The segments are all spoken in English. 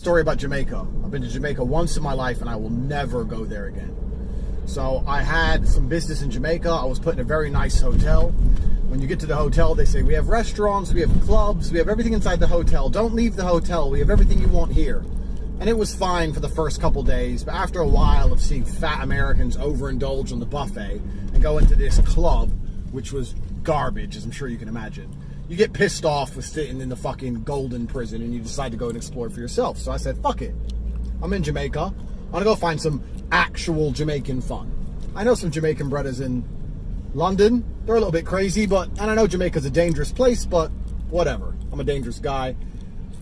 story about Jamaica. I've been to Jamaica once in my life and I will never go there again. So I had some business in Jamaica. I was put in a very nice hotel. When you get to the hotel, they say, we have restaurants, we have clubs, we have everything inside the hotel. Don't leave the hotel. We have everything you want here. And it was fine for the first couple days, but after a while of seeing fat Americans overindulge on the buffet and go into this club, which was garbage, as I'm sure you can imagine, you get pissed off with sitting in the fucking golden prison and you decide to go and explore for yourself. So I said, fuck it. I'm in Jamaica. I'm gonna go find some actual Jamaican fun. I know some Jamaican brothers in London. They're a little bit crazy, but, and I know Jamaica's a dangerous place, but whatever. I'm a dangerous guy.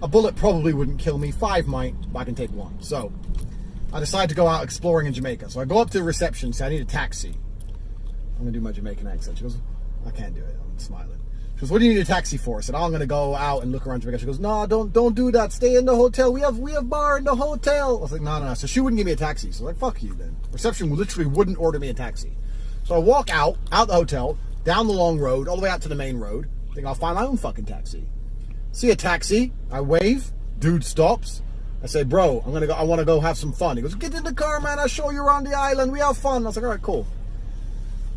A bullet probably wouldn't kill me. 5 might, but I can take 1. So I decided to go out exploring in Jamaica. So I go up to the reception, say I need a taxi. I'm gonna do my Jamaican accent. She goes, I can't do it. I'm smiling. She goes, what do you need a taxi for? I said, oh, I'm gonna go out and look around Jamaica. She goes, no, don't do that. Stay in the hotel. We have bar in the hotel. I was like, no. So she wouldn't give me a taxi. So I was like, fuck you then. Reception literally wouldn't order me a taxi. So I walk out the hotel, down the long road, all the way out to the main road. Think I'll find my own fucking taxi. See a taxi. I wave. Dude stops. I say, bro, I want to go have some fun. He goes, get in the car, man. I'll show you around the island. We have fun. I was like, all right, cool.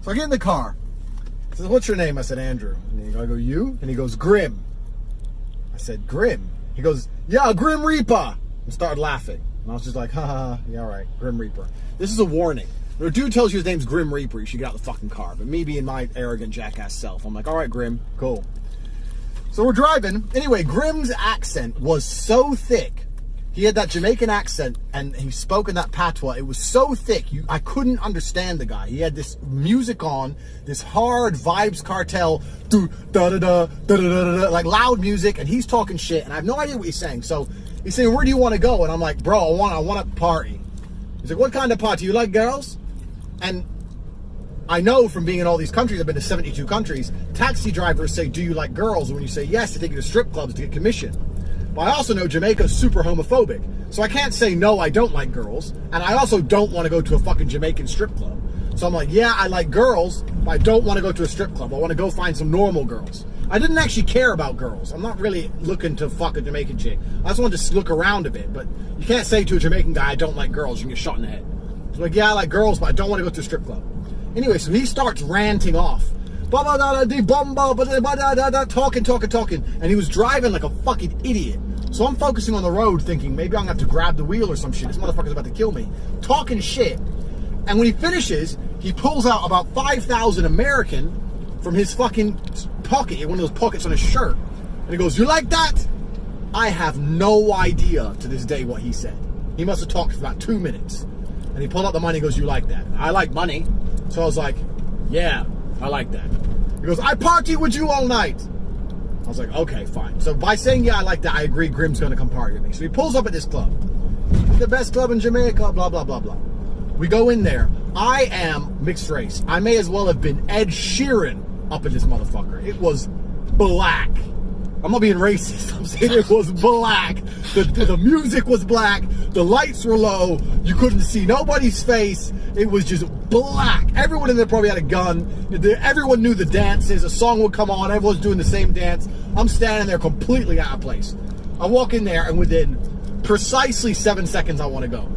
So I get in the car. He says, what's your name? I said, Andrew. And I go, you? And he goes, Grim. I said, Grim? He goes, yeah, Grim Reaper. And started laughing. And I was just like, ha, yeah, all right, Grim Reaper. This is a warning. When a dude tells you his name's Grim Reaper, you should get out the fucking car. But me being my arrogant jackass self, I'm like, all right, Grim, cool. So we're driving. Anyway, Grim's accent was so thick. He had that Jamaican accent, and he spoke in that patois. It was so thick, I couldn't understand the guy. He had this music on, this hard Vibes Cartel, like loud music, and he's talking shit, and I have no idea what he's saying. So he's saying, where do you want to go? And I'm like, bro, I want to party. He's like, what kind of party? You like girls? And I know from being in all these countries, I've been to 72 countries, taxi drivers say, do you like girls? And when you say yes, they take you to strip clubs to get commission. But I also know Jamaica is super homophobic. So I can't say, no, I don't like girls. And I also don't want to go to a fucking Jamaican strip club. So I'm like, yeah, I like girls, but I don't want to go to a strip club. I want to go find some normal girls. I didn't actually care about girls. I'm not really looking to fuck a Jamaican chick. I just wanted to look around a bit. But you can't say to a Jamaican guy, I don't like girls. You can get shot in the head. So like, yeah, I like girls, but I don't want to go to a strip club. Anyway, so he starts ranting off. Talking. And he was driving like a fucking idiot. So I'm focusing on the road thinking, maybe I'm gonna have to grab the wheel or some shit. This motherfucker's about to kill me. Talking shit. And when he finishes, he pulls out about 5,000 American from his fucking pocket, one of those pockets on his shirt. And he goes, you like that? I have no idea to this day what he said. He must have talked for about 2 minutes. And he pulled out the money and goes, you like that? I like money. So I was like, yeah, I like that. He goes, I party with you all night. I was like, okay, fine. So by saying, yeah, I like that, I agree Grim's going to come party with me. So he pulls up at this club. It's the best club in Jamaica, blah, blah, blah, blah. We go in there. I am mixed race. I may as well have been Ed Sheeran up at this motherfucker. It was black. I'm not being racist. I'm saying it was black. The music was black. The lights were low. You couldn't see nobody's face. It was just black. Everyone in there probably had a gun. Everyone knew the dances. A song would come on. Everyone's doing the same dance. I'm standing there completely out of place. I walk in there, and within precisely 7 seconds, I want to go.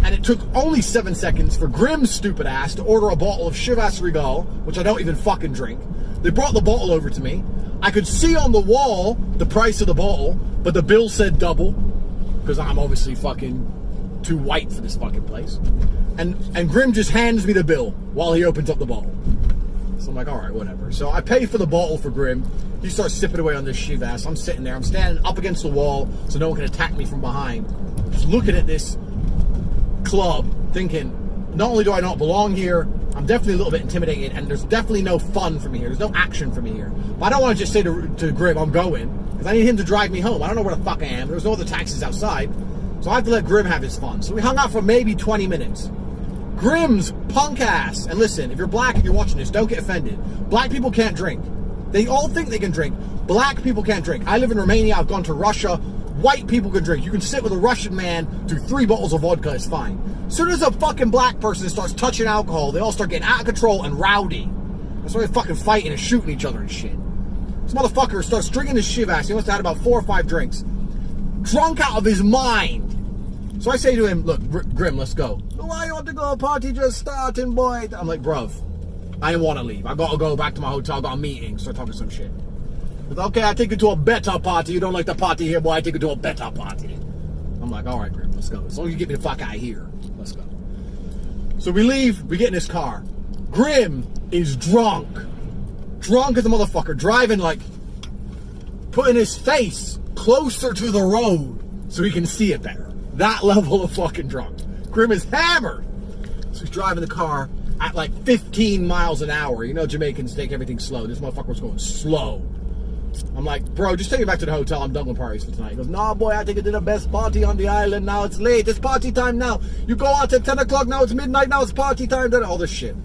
And it took only 7 seconds for Grim's stupid ass to order a bottle of Chivas Regal, which I don't even fucking drink. They brought the bottle over to me. I could see on the wall the price of the bottle, but the bill said double, because I'm obviously fucking too white for this fucking place. And Grim just hands me the bill while he opens up the bottle. So I'm like, all right, whatever. So I pay for the bottle for Grim. He starts sipping away on this Chivas. I'm sitting there. I'm standing up against the wall so no one can attack me from behind. Just looking at this club, thinking, not only do I not belong here, I'm definitely a little bit intimidated, and there's definitely no fun for me here. There's no action for me here. But I don't want to just say to Grim, I'm going, because I need him to drive me home. I don't know where the fuck I am. There's no other taxis outside. So I have to let Grim have his fun. So we hung out for maybe 20 minutes. Grim's punk ass, and listen, if you're black and you're watching this, don't get offended. Black people can't drink. They all think they can drink. Black people can't drink. I live in Romania. I've gone to Russia. White people can drink. You can sit with a Russian man, do 3 bottles of vodka, it's fine. As soon as a fucking black person starts touching alcohol, they all start getting out of control and rowdy. That's why they're fucking fighting and shooting each other and shit. This motherfucker starts drinking his Chivas. He must have had about 4 or 5 drinks. drunk out of his mind. So I say to him, look, Grim, let's go. Why you want to go? Party just starting, boy. I'm like, bruv, I didn't want to leave. I got to go back to my hotel, got a meeting, start talking some shit. He's like, okay, I take you to a better party. You don't like the party here, boy, I take you to a better party. I'm like, all right, Grim, let's go. As long as you get me the fuck out of here, let's go. So we leave, we get in his car. Grim is drunk. Drunk as a motherfucker, driving like, putting his face closer to the road so he can see it better. That level of fucking drunk. Grim is hammered. So he's driving the car at like 15 miles an hour. You know Jamaicans take everything slow. This motherfucker was going slow. I'm like, bro, just take me back to the hotel. I'm done with parties for tonight. He goes, nah, boy, I take it to the best party on the island. Now it's late. It's party time now. You go out at 10 o'clock. Now it's midnight. Now it's party time. Then all this shit.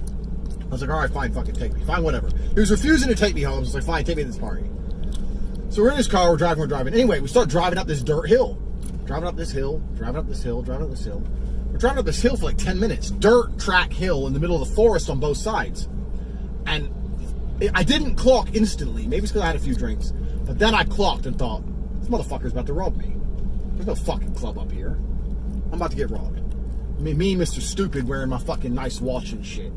I was like, all right, fine, fucking take me. Fine, whatever. He was refusing to take me home. I was like, fine, take me to this party. So we're in his car. We're driving. Anyway, we start driving up this dirt hill. Driving up this hill. We're driving up this hill for like 10 minutes. Dirt track hill in the middle of the forest on both sides. And I didn't clock instantly. Maybe it's because I had a few drinks. But then I clocked and thought, this motherfucker's about to rob me. There's no fucking club up here. I'm about to get robbed. I mean, me, Mr. Stupid, wearing my fucking nice watch and shit.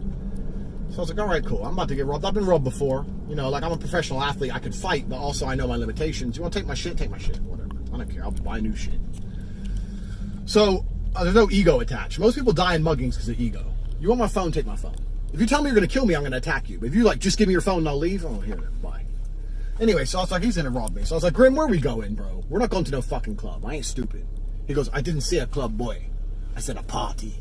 So I was like, all right, cool. I'm about to get robbed. I've been robbed before. You know, like I'm a professional athlete. I could fight, but also I know my limitations. You want to take my shit? Take my shit. Whatever. I don't care. I'll buy new shit. So there's no ego attached. Most people die in muggings because of ego. You want my phone? Take my phone. If you tell me you're going to kill me, I'm going to attack you. But if you like, just give me your phone and I'll leave. Oh, here, bye. Anyway, so I was like, he's going to rob me. So I was like, Grim, where we going, bro? We're not going to no fucking club. I ain't stupid. He goes, I didn't say a club, boy. I said a party.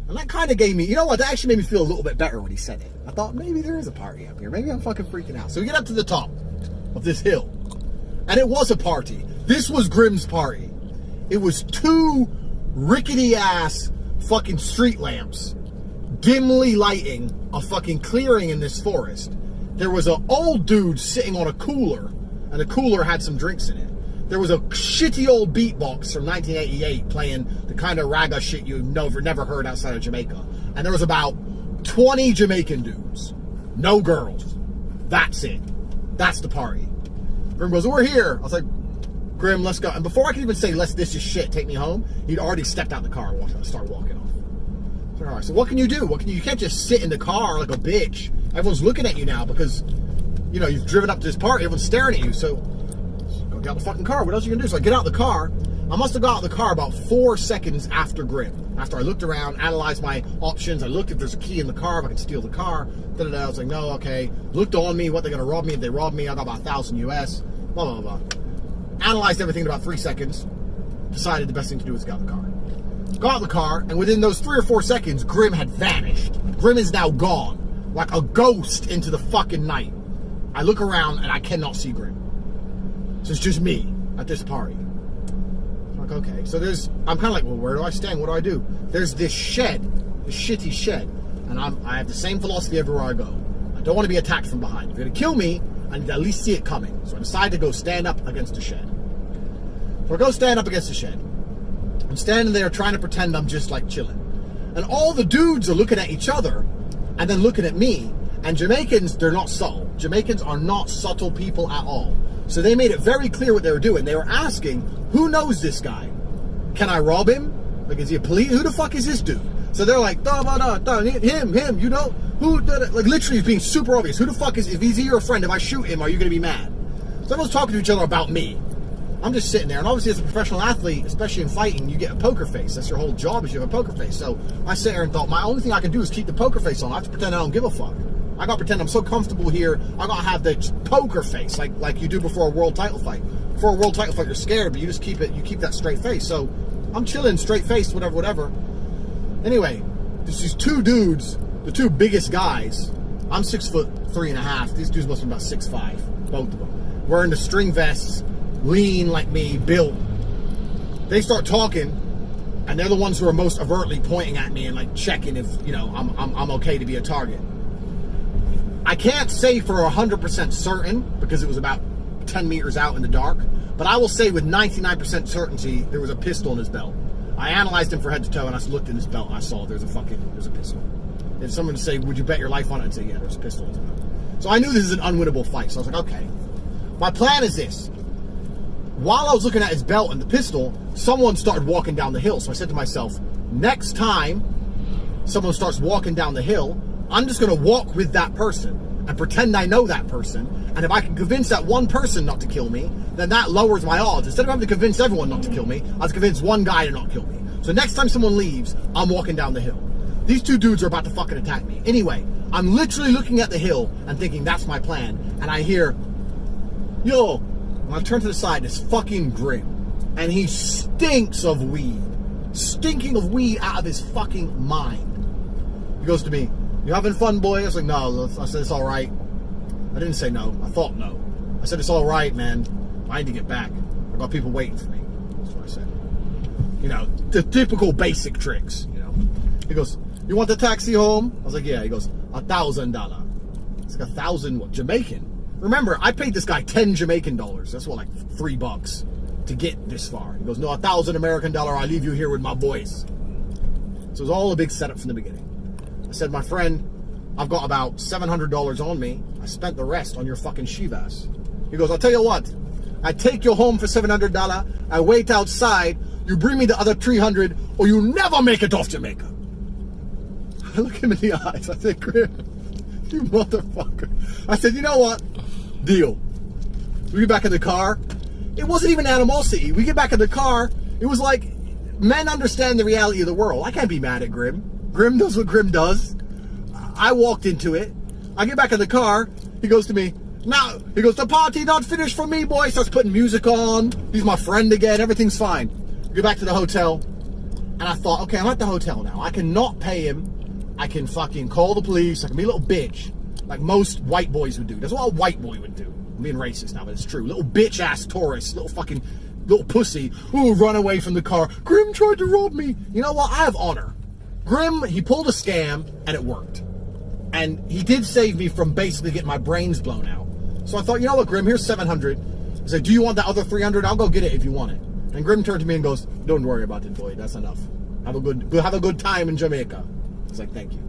And that kind of gave me, you know what, that actually made me feel a little bit better when he said it. I thought, maybe there is a party up here. Maybe I'm fucking freaking out. So we get up to the top of this hill. And it was a party. This was Grim's party. It was 2 rickety-ass fucking street lamps dimly lighting a fucking clearing in this forest. There was an old dude sitting on a cooler, and the cooler had some drinks in it. There was a shitty old beatbox from 1988 playing the kind of ragga shit you've never heard outside of Jamaica. And there was about 20 Jamaican dudes. No girls. That's it. That's the party. Grim goes, we're here. I was like, Grim, let's go. And before I could even say, this is shit, take me home, he'd already stepped out the car and started walking off. So, all right, so what can you do? You can't just sit in the car like a bitch. Everyone's looking at you now because, you know, you've driven up to this party. Everyone's staring at you. So go get out the fucking car. What else are you going to do? So I get out the car. I must have got out of the car about 4 seconds after Grim. After I looked around, analyzed my options. I looked if there's a key in the car, if I could steal the car. I was like, no, okay. Looked on me, what they're going to rob me. If they rob me, I got about 1,000 US. Blah, blah, blah, blah. Analyzed everything in about 3 seconds. Decided the best thing to do was get out of the car. Got out of the car, and within those 3 or 4 seconds, Grim had vanished. Grim is now gone. Like a ghost into the fucking night. I look around, and I cannot see Grim. So it's just me at this party. I'm like, okay. So I'm kind of like, well, where do I stand? What do I do? There's this shed, this shitty shed. And I have the same philosophy everywhere I go. I don't want to be attacked from behind. If you're going to kill me, I need to at least see it coming. So I decide to go stand up against the shed. So I go stand up against the shed. I'm standing there trying to pretend I'm just like chilling. And all the dudes are looking at each other and then looking at me. And Jamaicans, they're not subtle. Jamaicans are not subtle people at all. So they made it very clear what they were doing. They were asking, who knows this guy? Can I rob him? Like, is he a police? Who the fuck is this dude? So they're like, him, you know? Who, like, literally it's being super obvious. Who the fuck is, if he's your friend, if I shoot him, are you going to be mad? So everyone's talking to each other about me. I'm just sitting there, and obviously as a professional athlete, especially in fighting, you get a poker face. That's your whole job, is you have a poker face. So I sit there and thought, my only thing I can do is keep the poker face on. I have to pretend I don't give a fuck. I got to pretend I'm so comfortable here, I got to have the poker face, like you do before a world title fight. Before a world title fight, you're scared, but you just keep that straight face. So I'm chilling, straight face, whatever. Anyway, there's these 2 dudes, the 2 biggest guys. I'm 6'3.5". These dudes must be about 6'5", both of them. Wearing the string vests, lean like me, built. They start talking, and they're the ones who are most overtly pointing at me and like checking if, you know, I'm okay to be a target. I can't say for 100% certain because it was about 10 meters out in the dark, but I will say with 99% certainty there was a pistol in his belt. I analyzed him for head to toe, and I looked in his belt and I saw there's a pistol. If someone would say, would you bet your life on it? I'd say, yeah, there's a pistol in his belt. So I knew this is an unwinnable fight. So I was like, okay. My plan is this. while I was looking at his belt and the pistol, someone started walking down the hill. So I said to myself, next time someone starts walking down the hill, I'm just going to walk with that person and pretend I know that person. And if I can convince that one person not to kill me, then that lowers my odds. Instead of having to convince everyone not to kill me, I was convinced one guy to not kill me. So next time someone leaves, I'm walking down the hill. These two dudes are about to fucking attack me. Anyway, I'm literally looking at the hill and thinking that's my plan. And I hear, yo, when I turn to the side, it's fucking Grim. And he stinks of weed. Stinking of weed out of his fucking mind. He goes to me, you having fun, boy? I was like, no. I said, it's all right. I didn't say no. I thought no. I said, it's all right, man. I need to get back. I got people waiting for me. That's what I said. You know, the typical basic tricks, you know. He goes, you want the taxi home? I was like, yeah. He goes, $1,000. It's like 1,000 what? Jamaican. Remember, I paid this guy 10 Jamaican dollars. That's what, like $3 to get this far. He goes, no, 1,000 American dollar. I leave you here with my boys. So it was all a big setup from the beginning. I said, my friend, I've got about $700 on me. I spent the rest on your fucking shivas. He goes, I'll tell you what. I take you home for $700. I wait outside. You bring me the other 300, or you never make it off Jamaica. I look him in the eyes. I said, Grim, you motherfucker. I said, you know what? Deal. We get back in the car. It wasn't even animosity. We get back in the car. It was like, men understand the reality of the world. I can't be mad at Grim. Grim does what Grim does. I walked into it. I get back in the car. He goes to me, now, he goes, the party not finished for me, boy. Starts putting music on. He's my friend again. Everything's fine. Get back to the hotel. And I thought, okay, I'm at the hotel now. I can not pay him. I can fucking call the police. I can be a little bitch. Like most white boys would do. That's what a white boy would do. I'm being racist now, but it's true. Little bitch-ass tourist. Little pussy. Ooh, run away from the car. Grim tried to rob me. You know what? I have honor. Grim, he pulled a scam, and it worked. And he did save me from basically getting my brains blown out. So I thought, you know what, Grim, here's 700. I said, do you want the other 300? I'll go get it if you want it. And Grim turned to me and goes, don't worry about it, boy. That's enough. Have a good time in Jamaica. I was like, thank you.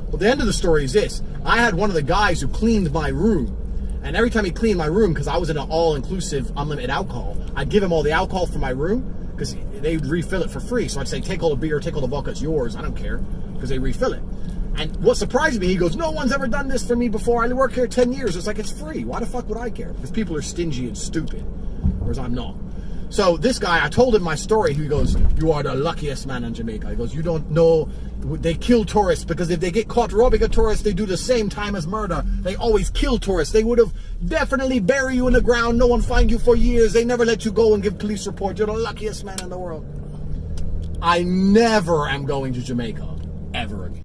Well, the end of the story is this. I had one of the guys who cleaned my room. And every time he cleaned my room, because I was in an all-inclusive unlimited alcohol, I'd give him all the alcohol for my room, because they'd refill it for free. So I'd say, take all the beer, take all the vodka, it's yours. I don't care, because they refill it. And what surprised me, he goes, no one's ever done this for me before. I work here 10 years. It's like, it's free. Why the fuck would I care? Because people are stingy and stupid, whereas I'm not. So this guy, I told him my story. He goes, you are the luckiest man in Jamaica. He goes, you don't know, they kill tourists because if they get caught robbing a tourist, they do the same time as murder. They always kill tourists. They would have definitely buried you in the ground. No one find you for years. They never let you go and give police report. You're the luckiest man in the world. I never am going to Jamaica ever again.